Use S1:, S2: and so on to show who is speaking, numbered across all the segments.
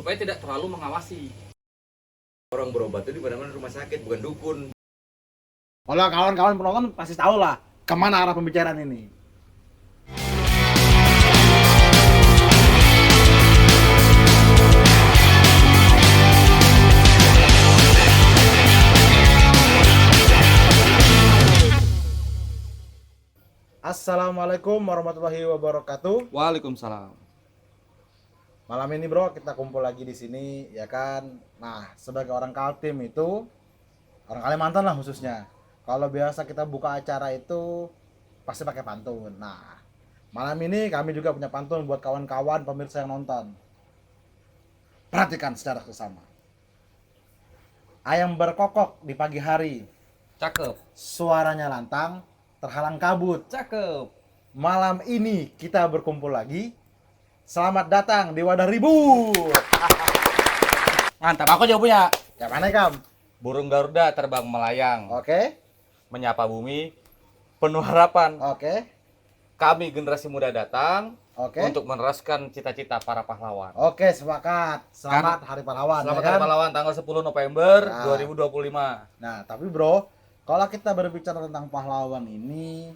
S1: supaya tidak terlalu mengawasi.
S2: Orang berobat itu di mana-mana rumah sakit, bukan dukun.
S3: Kalau kawan-kawan penonton pasti tahu lah kemana arah pembicaraan ini. Assalamualaikum warahmatullahi wabarakatuh.
S1: Waalaikumsalam.
S3: Malam ini bro kita kumpul lagi di sini ya kan. Nah sebagai orang Kaltim itu orang Kalimantan lah khususnya. Kalau biasa kita buka acara itu pasti pakai pantun. Nah malam ini kami juga punya pantun buat kawan-kawan pemirsa yang nonton. Perhatikan secara sesama. Ayam berkokok di pagi hari,
S1: Cakep.
S3: suaranya lantang, terhalang kabut.
S1: Cakep.
S3: Malam ini kita berkumpul lagi. Selamat datang di Wadah Ribut.
S1: Mantap. Aku juga punya.
S3: Yang mana Kam?
S1: Burung Garuda terbang melayang,
S3: Oke,
S1: menyapa bumi, penuh harapan.
S3: oke,
S1: Kami generasi muda datang
S3: oke.
S1: untuk meneruskan cita-cita para pahlawan.
S3: Oke, sepakat. Selamat Hari Pahlawan.
S1: Selamat
S3: ya
S1: Hari
S3: kan?
S1: Pahlawan tanggal 10 November
S3: Nah.
S1: 2025.
S3: Nah, tapi bro, kalau kita berbicara tentang pahlawan ini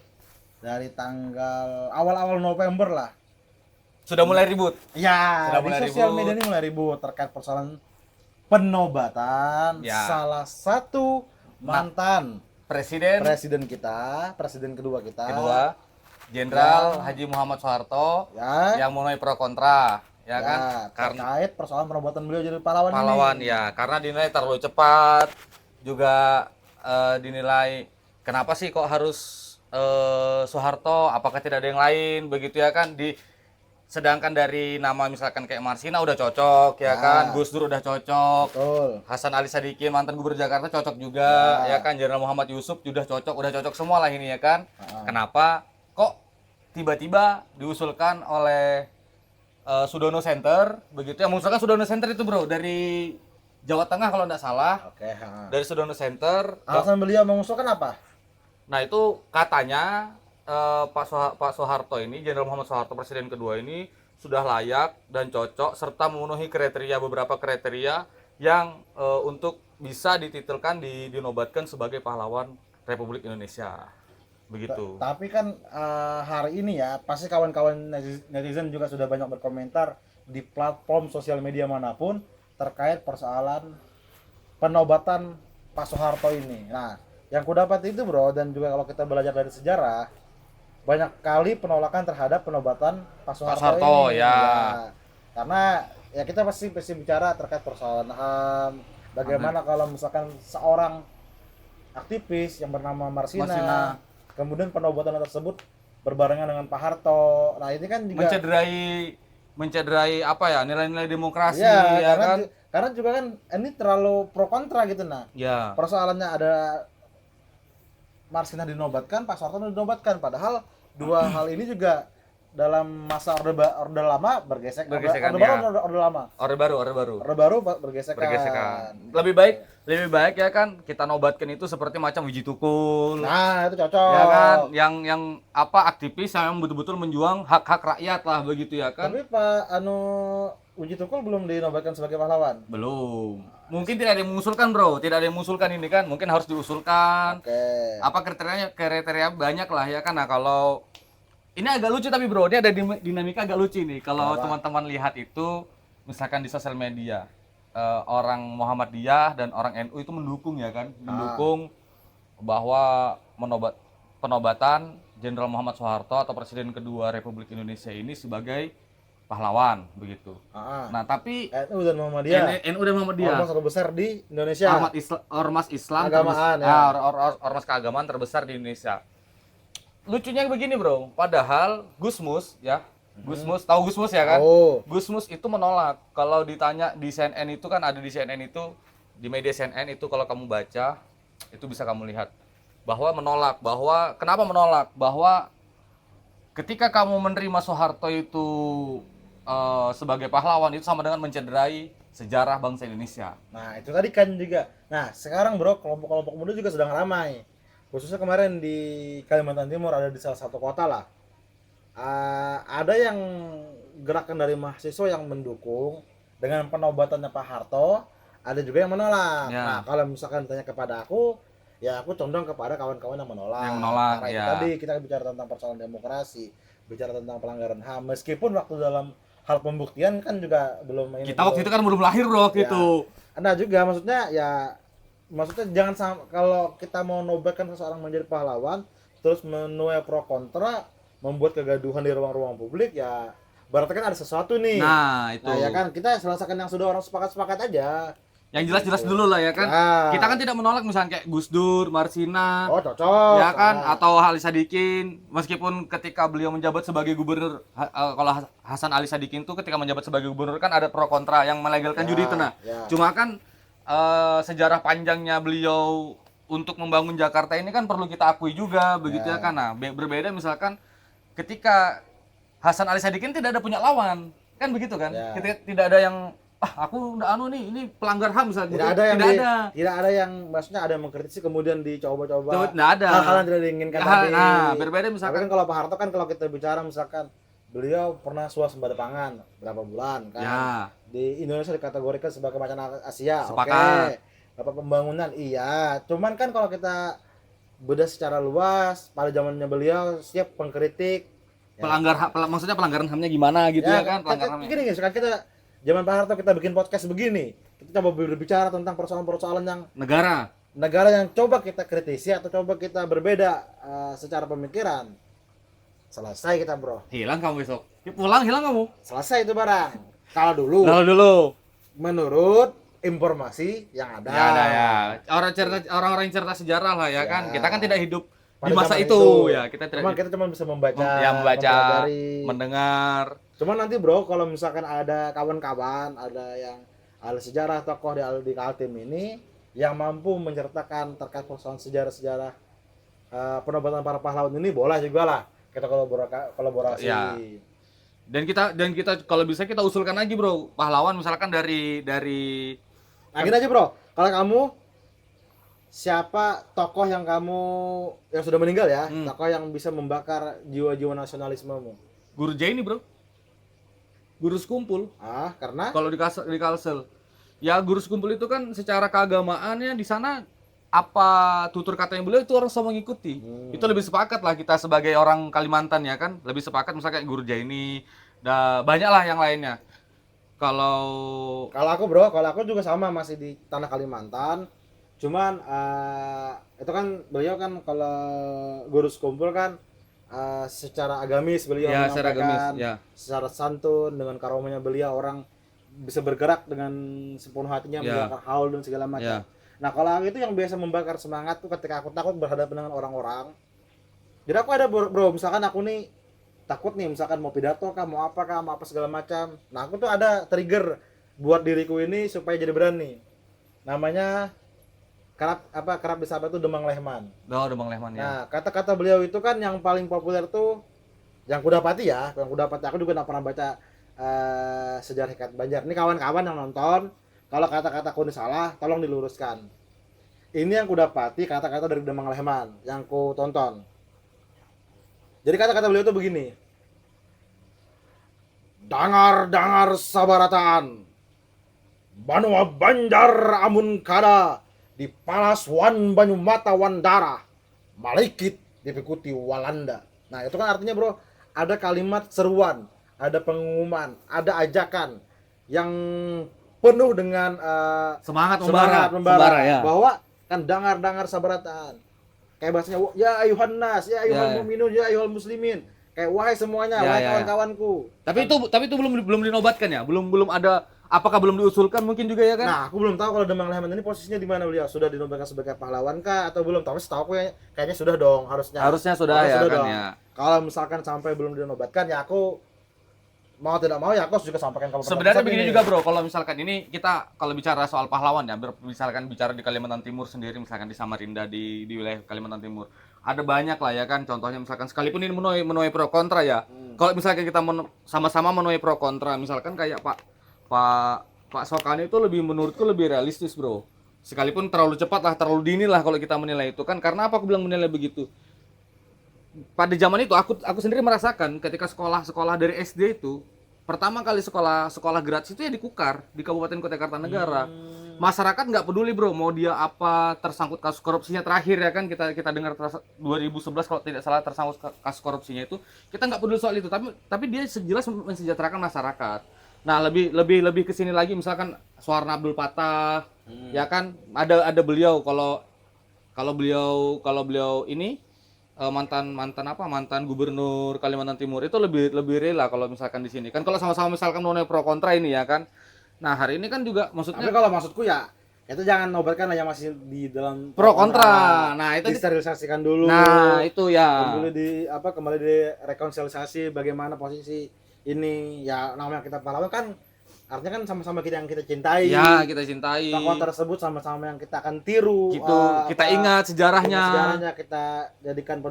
S3: dari tanggal awal-awal November lah.
S1: Sudah mulai ribut.
S3: Ya,
S1: Sudah
S3: di
S1: mulai
S3: sosial
S1: ribut.
S3: media ini mulai ribut terkait persoalan penobatan
S1: Ya.
S3: salah satu mantan
S1: Presiden
S3: presiden kedua kita.
S1: kedua Jenderal
S3: Ya.
S1: Haji Muhammad Soeharto
S3: Ya.
S1: yang menuai pro kontra, ya kan? Karena
S3: terkait persoalan penobatan beliau jadi pahlawan,
S1: pahlawan
S3: ini.
S1: ya, karena dinilai terlalu cepat, juga dinilai kenapa sih kok harus Soeharto? Apakah tidak ada yang lain? Begitu ya kan? Sedangkan dari nama misalkan kayak Marsina udah cocok, ya
S3: Ya.
S1: kan? Gus Dur udah cocok.
S3: Betul.
S1: Hasan Ali Sadikin mantan gubernur Jakarta cocok juga,
S3: Ya.
S1: ya kan? Jenderal Muhammad Yusuf udah cocok semua lah ini ya kan? Kenapa kok tiba-tiba diusulkan oleh Sudono Center, begitu yang mengusulkan Sudono Center itu bro dari Jawa Tengah kalau nggak salah,
S3: Oke,
S1: dari Sudono Center.
S3: alasan beliau mengusulkan apa?
S1: Nah itu katanya Pak Soeharto ini, Jenderal Muhammad Soeharto presiden kedua ini sudah layak dan cocok serta memenuhi beberapa kriteria yang untuk bisa dititulkan dinobatkan sebagai pahlawan Republik Indonesia. Begitu.
S3: Tapi kan hari ini ya pasti kawan-kawan netizen juga sudah banyak berkomentar di platform sosial media manapun terkait persoalan penobatan Pak Soeharto ini. Nah, yang kudapat itu bro, dan juga kalau kita belajar dari sejarah, banyak kali penolakan terhadap penobatan Pak Soeharto ini.
S1: Ya.
S3: Karena ya kita pasti bicara terkait persoalan HAM. Bagaimana kalau misalkan seorang aktivis yang bernama Marsina. Kemudian penobatan tersebut berbarengan dengan Pak Harto. Nah, ini kan juga
S1: mencederai apa ya, nilai-nilai demokrasi
S3: ya,
S1: ya
S3: karena,
S1: kan?
S3: karena juga kan ini terlalu pro kontra gitu. Nah,
S1: Ya.
S3: persoalannya ada Marsina dinobatkan, Pak Soeharto dinobatkan, padahal dua hal ini juga dalam masa orde lama bergesekan.
S1: Bergesekan,
S3: Orde baru,
S1: ya.
S3: orde lama.
S1: Orde baru.
S3: Orde baru bergesekan.
S1: Lebih baik ya kan kita nobatkan itu seperti macam Wiji Tukul.
S3: Nah, itu cocok.
S1: Ya kan, yang apa aktivis yang betul-betul menjuang hak-hak rakyat lah begitu ya kan?
S3: Tapi Pak Uji Tukul belum dinobatkan sebagai pahlawan.
S1: Belum. Mungkin tidak ada yang mengusulkan, bro. Tidak ada yang mengusulkan ini kan. Mungkin harus diusulkan.
S3: Oke.
S1: Apa kriteria banyak lah ya kan. Nah, kalau ini agak lucu tapi bro, dia ada dinamika agak lucu nih. Kalau teman-teman lihat itu, misalkan di sosial media, orang Muhammadiyah dan orang NU itu mendukung ya kan, mendukung bahwa penobatan Jenderal Muhammad Soeharto atau Presiden kedua Republik Indonesia ini sebagai pahlawan begitu. Nah tapi
S3: NU dan Muhammadiyah.
S1: NU dan Muhammadiyah,
S3: ormas terbesar di Indonesia.
S1: ormas Islam
S3: Keagamaan, ya.
S1: ormas keagamaan terbesar di Indonesia. Lucunya begini bro, padahal Gusmus ya, Gusmus, tahu Gusmus ya kan?
S3: Oh.
S1: Gusmus itu menolak. Kalau ditanya di CNN itu kan ada di CNN itu, di media CNN itu kalau kamu baca, itu bisa kamu lihat bahwa menolak, bahwa kenapa menolak? Bahwa ketika kamu menerima Soeharto itu sebagai pahlawan itu sama dengan mencederai sejarah bangsa Indonesia.
S3: Nah, itu tadi kan juga. Nah, sekarang bro, kelompok-kelompok muda juga sedang ramai. Khususnya kemarin di Kalimantan Timur ada di salah satu kota lah. Ada yang gerakan dari mahasiswa yang mendukung dengan penobatannya Pak Harto, ada juga yang menolak.
S1: Ya.
S3: Nah, kalau misalkan ditanya kepada aku, ya aku condong kepada kawan-kawan yang menolak.
S1: Yang menolak,
S3: Karena itu
S1: ya.
S3: tadi kita bicara tentang persoalan demokrasi, bicara tentang pelanggaran HAM, meskipun waktu dalam hal pembuktian kan juga belum ini.
S1: Kita waktu itu kan belum lahir bro waktu
S3: Ya.
S1: itu.
S3: Anda juga maksudnya jangan kalau kita mau nobatkan seseorang menjadi pahlawan terus menuai pro kontra, membuat kegaduhan di ruang-ruang publik, ya berarti kan ada sesuatu nih.
S1: Nah itu.
S3: Nah ya kan, kita selesaikan yang sudah orang sepakat aja.
S1: Yang jelas-jelas dulu lah ya kan.
S3: Ya.
S1: Kita kan tidak menolak misalnya kayak Gus Dur, Marsina,
S3: Oh cocok.
S1: ya kan,
S3: Nah.
S1: atau Ali Sadikin. Meskipun ketika beliau menjabat sebagai gubernur, kalau Hasan Ali Sadikin tuh ketika menjabat sebagai gubernur kan ada pro kontra yang melegalkan
S3: Ya,
S1: judi itu. Nah,
S3: ya.
S1: cuma kan sejarah panjangnya beliau untuk membangun Jakarta ini kan perlu kita akui juga begitu ya,
S3: Ya.
S1: kan. Nah, berbeda misalkan ketika Hasan Ali Sadikin tidak ada punya lawan, kan begitu kan?
S3: Ya.
S1: Ketika tidak ada yang aku udah anu nih, ini pelanggar HAM misalnya.
S3: Tidak ada yang
S1: tidak ada.
S3: maksudnya ada yang mengkritisi kemudian dicoba-coba.
S1: Tidak ada.
S3: Hal-hal yang tidak diinginkan
S1: Ya,
S3: tadi.
S1: nah, berbeda
S3: Tapi
S1: misalkan
S3: kan kalau Pak Harto kan kalau kita bicara misalkan beliau pernah swasembada pangan berapa bulan kan.
S1: ya,
S3: Di Indonesia dikategorikan sebagai macan Asia.
S1: Sepakat.
S3: Oke. Bapak pembangunan iya. Cuman kan kalau kita bedah secara luas pada zamannya beliau siap pengkritik.
S1: maksudnya pelanggaran HAM-nya gimana gitu ya, kan? Pelanggaran HAM-nya.
S3: Gini guys, sekarang kita zaman Pak Harto kita bikin podcast begini. Kita coba berbicara tentang persoalan-persoalan yang negara yang coba kita kritisi atau coba kita berbeda secara pemikiran. Selesai kita, Bro.
S1: Hilang kamu besok. Pulang hilang kamu.
S3: Selesai itu barang. Kalau dulu
S1: Lalu dulu.
S3: menurut informasi yang ada.
S1: Ya ada ya. Orang-orang yang cerita sejarah lah ya,
S3: Ya.
S1: kan. Kita kan tidak hidup
S3: Pada
S1: di masa
S3: zaman
S1: itu ya. Kita tidak
S3: Cuman kita cuma bisa membaca,
S1: membaca,
S3: mempelajari.
S1: mendengar.
S3: Cuman nanti bro, kalau misalkan ada kawan-kawan, ada yang ahli sejarah, tokoh di Kaltim ini yang mampu menceritakan terkait persoalan sejarah-sejarah penobatan para pahlawan ini, boleh juga lah kita kolaborasi.
S1: Ya. Dan kita kalau bisa kita usulkan lagi bro, pahlawan misalkan dari
S3: Nah gini aja bro, kalau kamu siapa tokoh yang sudah meninggal ya, tokoh yang bisa membakar jiwa-jiwa nasionalismemu?
S1: Guru Jaini bro, Guru Sekumpul.
S3: Karena
S1: Kalau di Kalsel, ya Guru Sekumpul itu kan secara keagamaannya di sana apa tutur katanya beliau itu orang semua mengikuti. Itu lebih sepakat lah kita sebagai orang Kalimantan ya kan, lebih sepakat misalnya kayak Guru Jaini, banyak lah yang lainnya. Kalau
S3: aku juga sama, masih di tanah Kalimantan. Cuman itu kan beliau kan kalau Guru Sekumpul kan secara agamis beliau
S1: ya secara
S3: menyampaikan,
S1: agamis, ya.
S3: secara santun dengan karomanya beliau orang bisa bergerak dengan sepenuh hatinya membakar haul dan segala macam.
S1: Ya.
S3: Nah kalau aku itu yang biasa membakar semangat tuh ketika aku takut berhadapan dengan orang-orang. Jadi aku ada bro, misalkan aku nih takut nih, misalkan mau pidato kah, mau apa segala macam. Nah aku tuh ada trigger buat diriku ini supaya jadi berani. Namanya kerap disapa tuh Demang Lehman.
S1: Demang Lehman ya.
S3: Nah kata-kata beliau itu kan yang paling populer tuh yang kudapati aku juga nggak pernah baca sejarah Hikmat Banjar. Ini kawan-kawan yang nonton, kalau kata-kataku ini salah tolong diluruskan. Ini yang kudapati kata-kata dari Demang Lehman yang ku tonton. Jadi kata-kata beliau itu begini. Dangar sabarataan. Banua Banjar amun kada di palas wan banyu mata wan darah. Malikit diikuti Walanda. Nah, itu kan artinya, Bro, ada kalimat seruan, ada pengumuman, ada ajakan yang penuh dengan
S1: semangat
S3: membara
S1: ya.
S3: Bahwa kan dangar sabarataan. Kayak bahasanya ya ayuhan nas, ya ayuhal mu'minun, ya ayuhal muslimin. Kayak wahai semuanya, wahai kawan-kawanku.
S1: Tapi itu belum dinobatkan ya? Belum ada, apakah belum diusulkan mungkin juga ya kan?
S3: Nah, aku belum tahu kalau Demang Lehman ini posisinya di mana beliau. Sudah dinobatkan sebagai pahlawan kah atau belum? Tapi setahu aku kayaknya sudah dong, harusnya.
S1: Harusnya sudah ya kan
S3: dong.
S1: ya.
S3: Kalau misalkan sampai belum dinobatkan ya aku mau tidak mau ya aku harus juga sampaikan kalau
S1: sebenarnya begini juga bro, kalau misalkan ini kita kalau bicara soal pahlawan ya, misalkan bicara di Kalimantan Timur sendiri, misalkan di Samarinda, di wilayah Kalimantan Timur ada banyak lah ya kan, contohnya misalkan sekalipun ini menuai pro kontra ya. Kalau misalkan kita sama-sama menuai pro kontra, misalkan kayak Pak Sokani itu menurutku lebih realistis bro, sekalipun terlalu cepat lah, terlalu dini lah kalau kita menilai itu kan. Karena apa aku bilang menilai begitu? Pada zaman itu aku sendiri merasakan ketika sekolah dari SD itu pertama kali sekolah gratis itu ya di Kukar, di Kabupaten Kota Kartanegara. Masyarakat nggak peduli bro, mau dia apa tersangkut kasus korupsinya terakhir ya kan kita dengar 2011 kalau tidak salah tersangkut kasus korupsinya itu, kita nggak peduli soal itu, tapi dia jelas mensejahterakan masyarakat. Nah lebih ke sini lagi misalkan Suharna Abdul Patah, ya kan ada beliau kalau beliau ini mantan gubernur Kalimantan Timur itu lebih rela kalau misalkan di sini kan kalau sama-sama misalkan mau pro kontra ini ya kan. Nah hari ini kan juga
S3: Tapi
S1: maksudnya
S3: kalau maksudku ya itu jangan nobatkan lah yang masih di dalam
S1: pro kontra. Nah itu
S3: disterilisasikan dulu.
S1: nah itu ya.
S3: Kembali direkonsiliasi bagaimana posisi ini ya, namanya kita pahlawan kan artinya kan sama-sama yang kita cintai.
S1: Ya kita cintai.
S3: Tokoh tersebut sama-sama yang kita akan tiru.
S1: Gitu. Kita ingat sejarahnya.
S3: Sejarahnya kita jadikan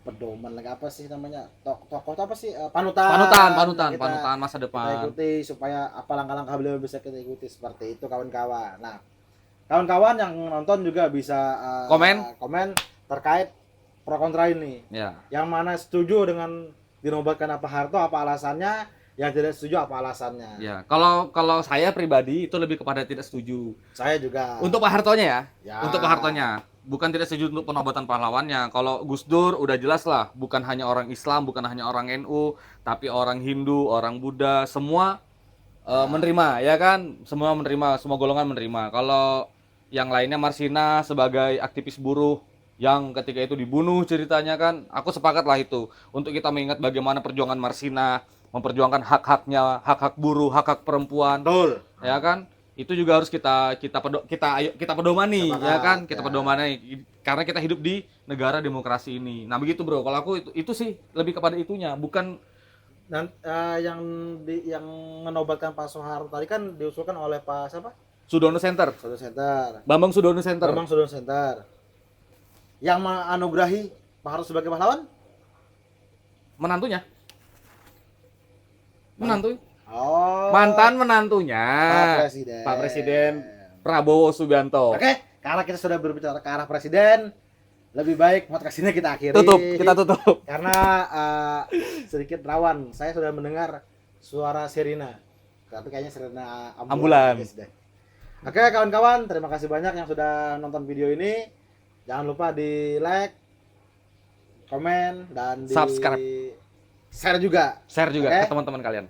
S3: pedoman lagi apa sih namanya, tokoh itu apa sih, panutan
S1: masa
S3: kita
S1: depan.
S3: ikuti supaya apa langkah-langkah beliau bisa kita ikuti seperti itu kawan-kawan. Nah kawan-kawan yang nonton juga bisa komen terkait pro kontra ini
S1: Ya.
S3: yang mana setuju dengan dinobatkan Pak Harto apa alasannya, yang tidak setuju apa alasannya.
S1: Ya kalau saya pribadi itu lebih kepada tidak setuju.
S3: Saya juga
S1: Untuk Pak Hartonya
S3: ya.
S1: Untuk Pak Hartonya. Bukan tidak setuju untuk penobatan pahlawannya. Kalau Gus Dur udah jelas lah, bukan hanya orang Islam, bukan hanya orang NU, tapi orang Hindu, orang Buddha, semua menerima, ya kan? Semua menerima, semua golongan menerima. Kalau yang lainnya Marsina sebagai aktivis buruh yang ketika itu dibunuh ceritanya kan, aku sepakat lah itu. Untuk kita mengingat bagaimana perjuangan Marsina, memperjuangkan hak-haknya, hak-hak buruh, hak-hak perempuan.
S3: Betul.
S1: Ya kan? Itu juga harus kita pedomani,
S3: Sepakat,
S1: ya kan? Kita
S3: ya.
S1: pedomani karena kita hidup di negara demokrasi ini. Nah, begitu, Bro. Kalau aku itu sih lebih kepada itunya, bukan
S3: Dan yang menobatkan Pak Soeharto tadi kan diusulkan oleh Pak siapa?
S1: Sudono Center.
S3: Sudono Center.
S1: Bambang Sudono Center.
S3: Bambang Sudono Center. Yang menganugerahi Pak Harto sebagai pahlawan?
S1: Menantunya. Menantu.
S3: Oh.
S1: Mantan menantunya.
S3: Pak Presiden.
S1: Prabowo Subianto.
S3: Oke, karena kita sudah berbicara ke arah presiden, lebih baik podcast ini kita akhiri.
S1: Kita tutup.
S3: Karena sedikit rawan, saya sudah mendengar suara sirena. Tapi kayaknya sirena
S1: Ambulan.
S3: Guys, deh. Oke, kawan-kawan, terima kasih banyak yang sudah nonton video ini. Jangan lupa di like, komen, dan di
S1: Subscribe.
S3: share juga.
S1: Share juga
S3: Oke.
S1: ke teman-teman kalian.